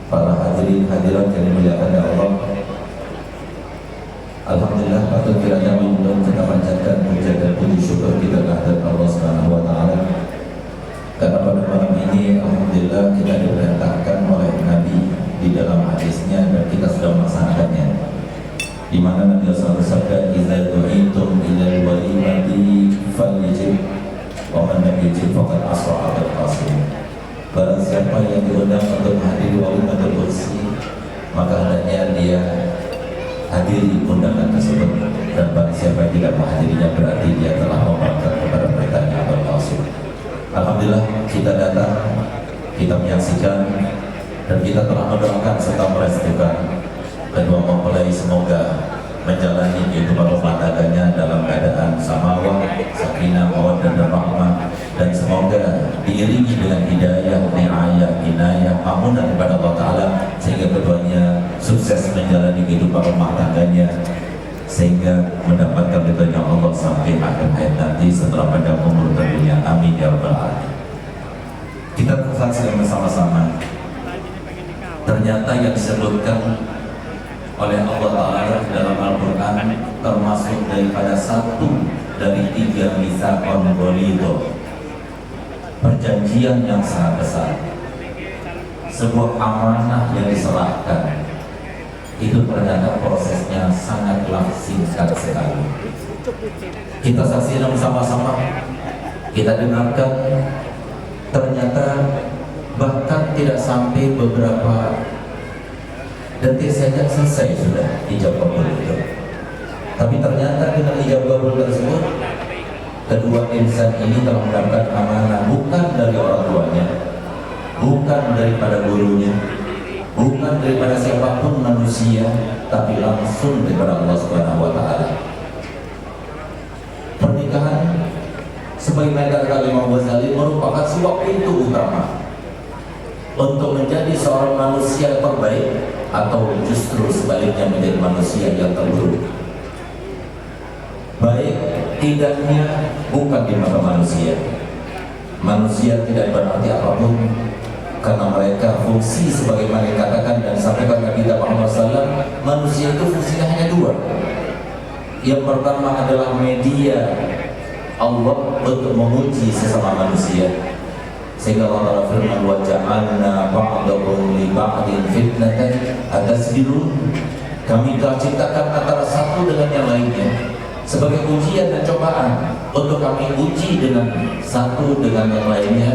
para hadirin hadirat yang dimuliakan oleh Allah. Alhamdulillah, patut kiranya menyembah kita panjatkan puja dan puji syukur kita kehadirat Allah Subhanahu wa taala. Karena pada malam ini alhamdulillah kita diperintahkan oleh Nabi di dalam hadisnya dan kita sudah melaksanakannya. Di mana Nabi SAW bersabda, "Idza du'itum ilal walimati falyajib wa man lam yajib faqad asra al-qasim." Barang siapa yang diundang untuk menghadiri walimatul ursi, maka hendaknya dia hadiri undangan tersebut, dan barang siapa yang tidak menghadirinya berarti dia telah melanggar kepada perintahnya al-qasim. Alhamdulillah kita datang, kita menyaksikan, dan kita telah mendoakan serta merestukan kedua mempelai semoga menjalani kehidupan rumah tangganya dalam keadaan samawah, sakinah, mawaddah dan rahmah, dan semoga diiringi dengan hidayah, riayah, inayah, amunah kepada Allah Ta'ala sehingga keduanya sukses menjalani kehidupan rumah tangganya sehingga mendapatkan ridhonya Allah sampai akhir hayat nanti setelah pada umur tentunya. Amin ya rabbal alamin. Kita saksikan bersama-sama ternyata yang disebutkan oleh Allah Ta'ala dalam Al-Quran termasuk daripada satu dari 3 mitsaqon ghalidho, perjanjian yang sangat besar, sebuah amanah yang diserahkan. Itu ternyata prosesnya sangatlah singkat sekali. Kita saksikan bersama-sama, kita dengarkan, ternyata bahkan tidak sampai beberapa detik saja selesai sudah ijab kabul itu. Tapi ternyata dengan ijab kabul tersebut, kedua insan ini telah mendapatkan amanah bukan dari orang tuanya, bukan daripada gurunya, bukan daripada siapapun manusia, tapi langsung daripada Allah Subhanahu wa taala. Pernikahan sebagaimana kata Imam Ghazali merupakan sebuah pintu utama untuk menjadi seorang manusia terbaik, atau justru sebaliknya menjadi manusia yang terburuk. Baik tidaknya bukan di mata manusia. Manusia tidak berarti apapun karena mereka fungsi sebagaimana dikatakan dan disampaikan Nabi Muhammad SAW, manusia itu fungsinya hanya 2. Yang pertama adalah media Allah untuk menguji sesama manusia, sehingga Allah firman, wa ja'alna ba'dakum li ba'din fitnatan atasbirun. Kami telah ciptakan antara satu dengan yang lainnya sebagai ujian dan cobaan untuk kami uji dengan satu dengan yang lainnya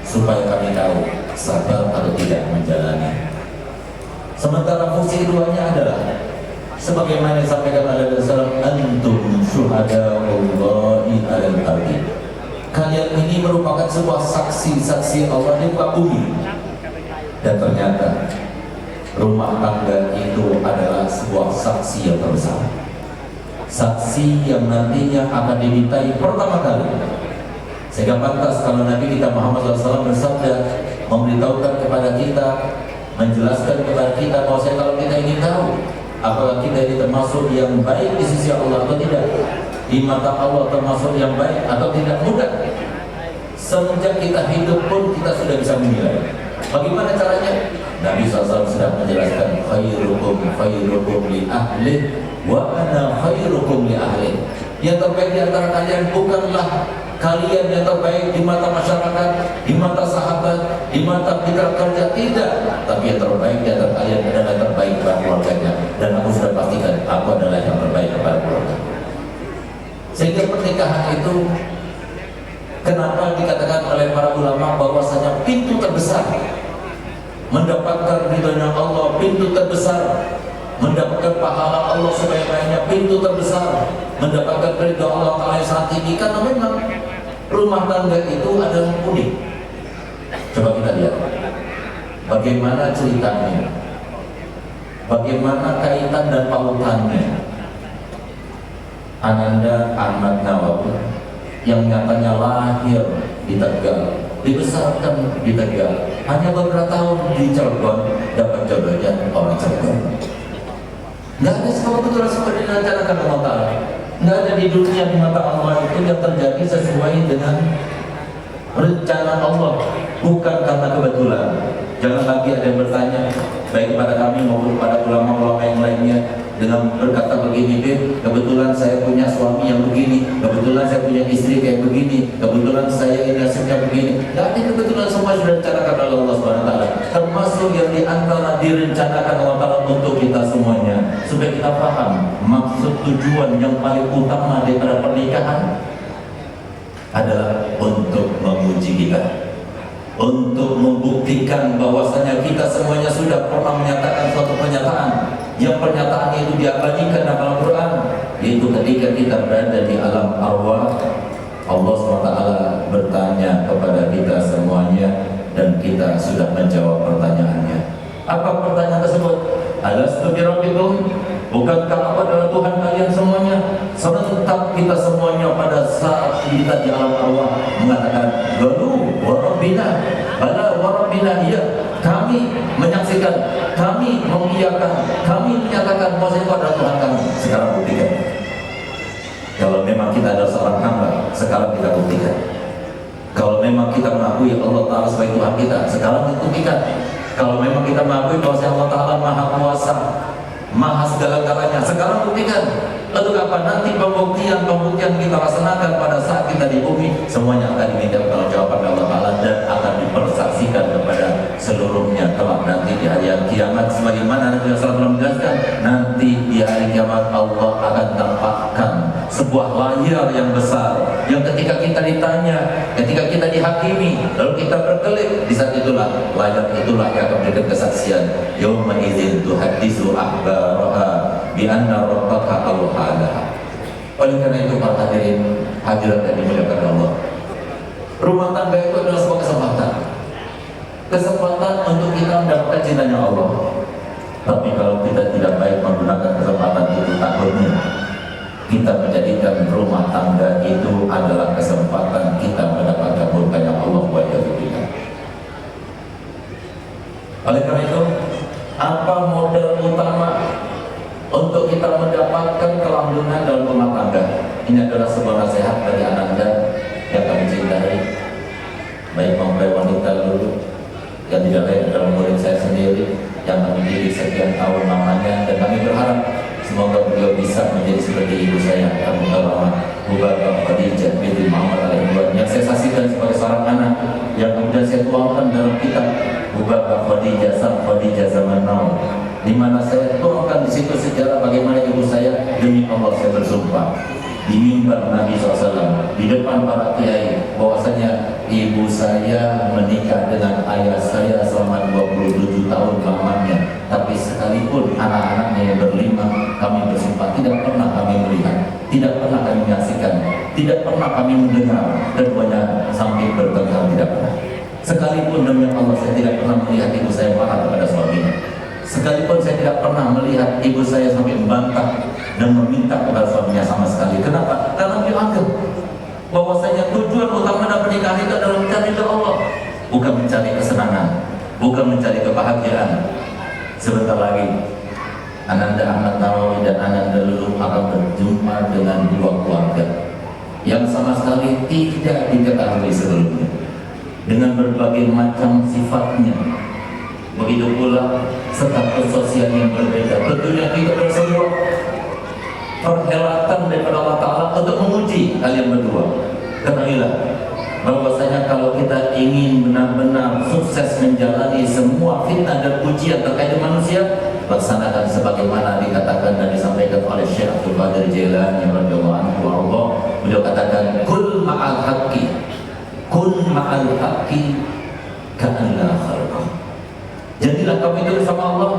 supaya kami tahu sabar atau tidak menjalani. Sementara fungsi keduanya adalah sebagaimana disampaikan oleh Rasulullah, antum syuhada'ullahi 'alal ardi. Kalian ini merupakan sebuah saksi-saksi Allah di muka bumi. Dan ternyata rumah tangga itu adalah sebuah saksi yang terbesar, saksi yang nantinya akan dimintai pertama kali. Sehingga pantas kalau Nabi kita Muhammad SAW bersabda, memberitahukan kepada kita, menjelaskan kepada kita bahwa kalau kita ingin tahu apakah kita ini termasuk yang baik di sisi Allah atau tidak, di mata Allah termasuk yang baik atau tidak, mudah. Semenjak kita hidup pun kita sudah bisa menilai. Bagaimana caranya? Nabi SAW sudah menjelaskan, khairukum li ahli wa ana khairukum li ahli. Yang terbaik di antara kalian bukanlah kalian yang terbaik di mata masyarakat, di mata sahabat, di mata mitra kerja, tidak. Tapi yang terbaik di antara kalian adalah terbaik kepada keluarganya. Dan aku sudah pastikan aku adalah yang terbaik kepada keluarga. Sehingga pernikahan itu kenapa dikatakan oleh para ulama bahwasanya pintu terbesar mendapatkan ridhonya Allah, pintu terbesar mendapatkan pahala Allah sebanyak-banyaknya, pintu terbesar mendapatkan ridho Allah Ta'ala yang sangat tinggi, karena memang rumah tangga itu adalah unik. Coba kita lihat bagaimana ceritanya, bagaimana kaitan dan pautannya. Ananda Ahmad Nawawi yang nyatanya lahir di Tegal, dibesarkan di Tegal, hanya beberapa tahun di Cirebon dapat jodohnya orang Cirebon. Nggak ada semua betul seperti direncanakan Allah Ta'ala. Nggak ada di dunia di mata Allah itu yang terjadi sesuai dengan rencana Allah, bukan karena kebetulan. Jangan lagi ada yang bertanya, baik kepada kami maupun kepada ulama-ulama yang lainnya, dengan berkata begini, kebetulan saya punya suami yang begini, kebetulan saya punya istri kayak begini, kebetulan saya ini nasibnya begini. Dan kebetulan semua sudah direncanakan oleh Allah Subhanahu Wa Taala, termasuk yang diantara direncanakan Allah Taala untuk kita semuanya, supaya kita paham maksud tujuan yang paling utama daripada pernikahan adalah untuk menguji kita, untuk membuktikan bahwasanya kita semuanya sudah pernah menyatakan suatu pernyataan, yang pernyataan itu diabadikan dalam Al-Quran, yaitu ketika kita berada di alam arwah, Allah SWT bertanya kepada kita semuanya dan kita sudah menjawab pertanyaannya. Apa pertanyaan tersebut? Alastu birabbikum? Bukankah aku adalah Tuhan kalian semuanya? Serentak kita semuanya pada saat kita di alam arwah mengatakan, Galu wa rabbina, bala wa rabbina, iya, kami menyaksikan, kami mengiyakan, kami menyatakan bahwa itu adalah Tuhan kami. Sekarang buktikan. Kalau memang kita adalah seorang hamba, sekarang kita buktikan. Kalau memang kita mengakui Allah Ta'ala sebagai Tuhan kita, sekarang kita buktikan. Kalau memang kita mengakui bahwa Allah Ta'ala Maha Kuasa, Maha segala-galanya, sekarang buktikan. Lalu apa nanti pembuktian kita laksanakan pada saat kita di bumi, semuanya akan diminta jawaban Allah Ta'ala dan akan dipersaksikan kepada seluruhnya kelak nanti di hari kiamat. Sebagaimana Nabi SAW menjelaskan, nanti di hari kiamat Allah akan tampakkan sebuah layar yang besar, yang ketika kita ditanya, ketika kita dihakimi, lalu kita berkelip, di saat itulah layar itulah yang akan memberikan kesaksian. Yauma idzin tuhaddisu akhbaraha bi anna rabbaka awhalaha. Oleh karena itu para hadirin hadirat yang dimuliakan Allah, rumah tangga itu adalah sebuah kesempatan untuk kita mendapatkan cintanya Allah. Tapi kalau kita tidak baik menggunakan kesempatan itu, takutnya kita menjadikan rumah tangga itu adalah kesempatan kita mendapatkan murkanya Allah buat kita. Oleh karena itu, apa modal utama untuk kita mendapatkan kelangsungan dalam rumah tangga? Ini adalah sebuah nasihat bagi Anda yang kami cintai, baik mempelai wanita dulu, yang tidak lain adalah murid saya sendiri yang kami didik sekian tahun lamanya, dan kami berharap semoga beliau bisa menjadi seperti ibu saya, Abu Bakar Khadijah binti Muhammad alaihi, yang saya saksikan sebagai seorang anak yang kemudian saya tuangkan dalam kitab Abu Bakar Khadijah, sang Khadijah zaman now, di mana saya tuangkan di situ sejarah bagaimana ibu saya, demi Allah saya bersumpah di mimbar Nabi SAW, di depan para kiai, bahwasanya ibu saya menikah dengan ayah saya selama 27 tahun lamanya. Tapi sekalipun anak-anaknya yang berlima, kami bersumpah tidak pernah kami melihat, tidak pernah kami menyaksikan, tidak pernah kami mendengar keduanya sampai bertengkar, tidak pernah. Sekalipun demi Allah saya tidak pernah melihat ibu saya marah kepada suaminya. Sekalipun saya tidak pernah melihat ibu saya sampai membantah dan meminta kepada suaminya sama sekali. Kenapa? Karena dia anggap bahwasanya tujuan utama dalam pernikahan itu adalah mencari Allah, bukan mencari kesenangan, bukan mencari kebahagiaan. Sebentar lagi Ananda Ahmad Nawawi dan Ananda Lulu akan berjumpa dengan dua keluarga yang sama sekali tidak diketahui sebelumnya, dengan berbagai macam sifatnya. Begitu pula status sosial yang berbeda. Tentunya kita bersebuah perhelatan daripada Allah Ta'ala untuk menguji kalian berdua. Ketahuilah bahwasanya kalau kita ingin benar-benar sukses menjalani semua fitnah dan ujian terkait dengan manusia, laksanakan sebagaimana dikatakan dan disampaikan oleh Syekh Abdul Qadir Jailani radhiyallahu anhu. Beliau katakan, kul ma'al haqqi, kun ma'al haqqi ka'anna khalqah. Jadilah kamu itu bersama Allah.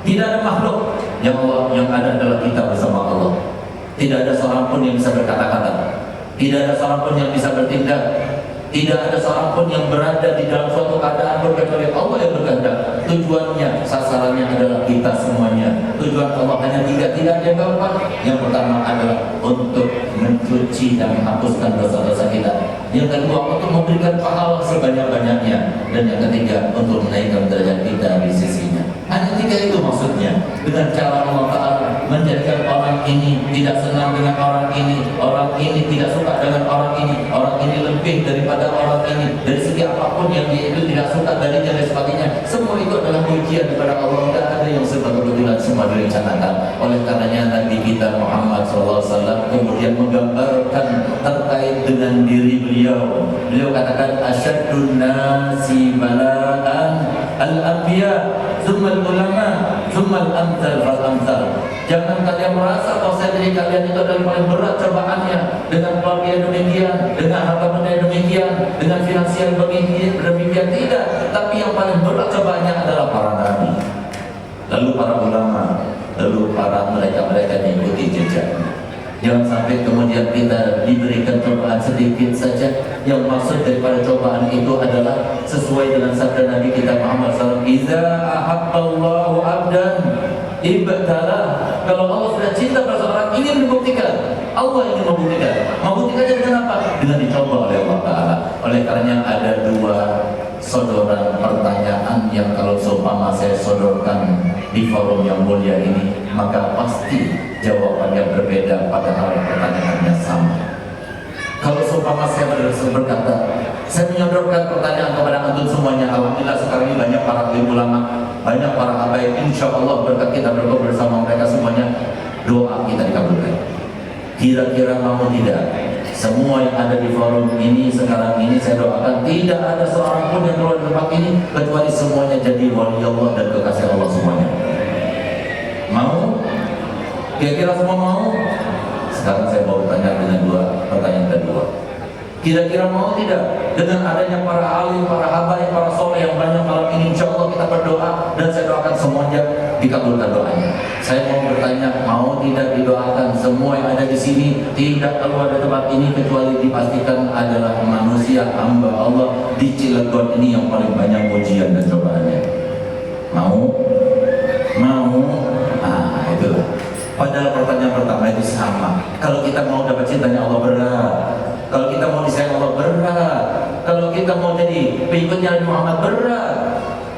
Tidak ada makhluk yang ada adalah kita bersama Allah. Tidak ada seorang pun yang bisa berkata-kata, tidak ada seorang pun yang bisa bertindak, tidak ada seorang pun yang berada di dalam suatu keadaan kecuali Allah yang berkehendak. Tujuannya, sasarannya adalah kita semuanya. Tujuan Allah hanya tiga, tidak ada yang keempat. Yang pertama adalah untuk mencuci dan menghapuskan dosa-dosa kita. Yang kedua, untuk memberikan pahala sebanyak-banyaknya. Dan yang ketiga, untuk menaikkan derajat kita di sisinya. Hanya tiga itu maksudnya. Dengan cara Allah Ta'ala menjadikan orang ini tidak senang dengan orang ini tidak suka dengan orang ini lebih daripada orang ini, dari segi apapun yang dia itu tidak suka darinya dan sebagainya. ujian kepada Allah, tidak ada yang kebetulan, semua direncanakan. Oleh karenanya Nabi kita Muhammad SAW kemudian menggambarkan terkait dengan diri beliau. Beliau katakan asyadun nasi bala'an al-anbiya tsumma ulama tsumma al-amthal fal-amthal. Jangan kalian merasa bahwa diri kalian itu adalah paling berat cobaannya, dengan keluarga demikian, dengan harta benda demikian, dengan finansial demikian, tidak. Tapi yang paling berat cobaannya adalah para nabi, lalu para ulama, lalu para mereka-mereka yang mengikuti jejaknya. Jangan sampai kemudian kita diberikan cobaan sedikit saja, yang maksud daripada cobaan itu adalah sesuai dengan sabda Nabi kita Muhammad SAW, "Idza ahabballahu 'abdan ibtalah." Kalau Allah sudah cinta pada seorang, ingin membuktikan, Allah ingin membuktikannya dengan apa? Dengan dicoba oleh Allah Ta'ala. Oleh karenanya ada dua sodoran pertanyaan yang kalau seumpama saya sodorkan di forum yang mulia ini, maka pasti jawabannya berbeda padahal pertanyaannya sama. Kalau seumpama saya berkata, saya menyodorkan pertanyaan kepada antum semuanya, alhamdulillah sekarang ini banyak para ulama, banyak para habaib, insya Allah berkat kita berdoa bersama mereka semuanya, doa kita dikabulkan. Kira-kira mau tidak? Semua yang ada di forum ini sekarang ini saya doakan tidak ada seorang pun yang keluar dari tempat ini kecuali semuanya jadi wali Allah dan kekasih Allah semuanya. Mau? Kira-kira semua mau? Sekarang saya mau bertanya dengan dua pertanyaan kedua. Kira-kira mau tidak? Dengan adanya para alim, para habaib, para soleh yang banyak malam ini, insya Allah kita berdoa dan saya doakan semuanya dikabulkan doanya. Saya mau bertanya, mau tidak didoakan semua yang ada di sini tidak keluar dari tempat ini kecuali dipastikan adalah manusia hamba Allah di Cilegon ini yang paling banyak ujian dan cobaannya. Mau? Mau? Ah, itulah. Padahal pertanyaan pertama itu sama. Kalau kita mau dapat cintanya Allah berat. Kalau kita mau disayang Allah berat. Kalau kita mau jadi pengikutnya Nabi Muhammad berat.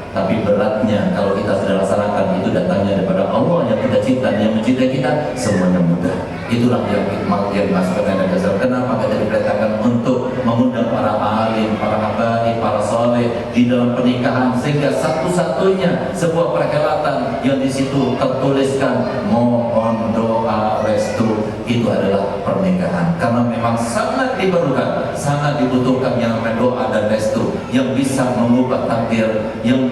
Tapi beratnya kalau kita sudah laksanakan itu datangnya daripada Allah yang kita cinta, yang mencintai kita, semuanya mudah. Itulah yang hikmah yang masuk ke dasar. Kenapa kita diperintahkan untuk mengundang para alim, para habaib, para soleh di dalam pernikahan, sehingga satu-satunya sebuah perhelatan yang di situ tertuliskan mohon doa restu, itu adalah pernikahan. Karena memang sangat diperlukan, sangat dibutuhkan yang namanya doa dan restu yang bisa mengubah takdir, yang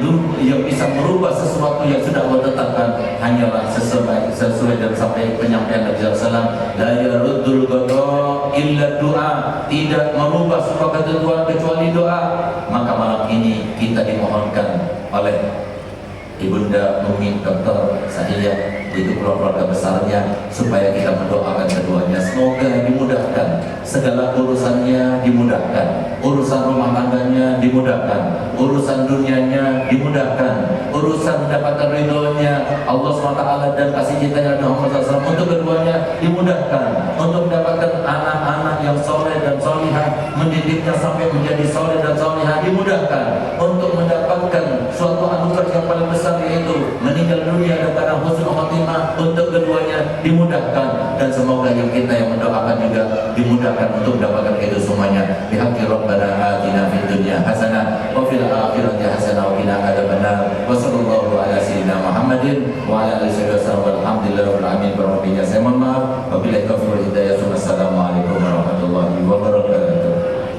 bisa merubah sesuatu yang sudah Allah tetapkan. Hanyalah sesuai dan sampai penyampaian Nabi SAW, la yaruddul qada illa doa, tidak merubah sebuah ketentuan kecuali doa. Maka malam ini kita dimohonkan oleh Ibunda Umi Dr. Sahiyah, itu keluarga besarnya, supaya kita mendoakan keduanya. Semoga dimudahkan, segala urusannya dimudahkan, urusan rumah tangganya dimudahkan, urusan dunianya dimudahkan, urusan mendapatkan ridhonya Allah SWT dan kasih cintanya Muhammad SAW untuk keduanya dimudahkan, untuk mendapatkan anak-anak yang soleh dan solihah, mendidiknya sampai menjadi soleh dan solihah dimudahkan, untuk mendapatkan suatu anugerah yang paling besar yaitu meninggal dunia dan karena husnul khotimah, untuk keduanya dimudahkan. Dan semoga yang kita yang mendoakan juga dimudahkan untuk mendapatkan itu semuanya. Bihaqqi Rabbana atina fid dunya hasanah wa fil akhirati hasanah wa qina adzabannar. Wa sallallahu ala sayyidina Muhammadin wa ala alihi wasallam. Alhamdulillahirabbil alamin. Saya mohon maaf. Wabillahi taufiq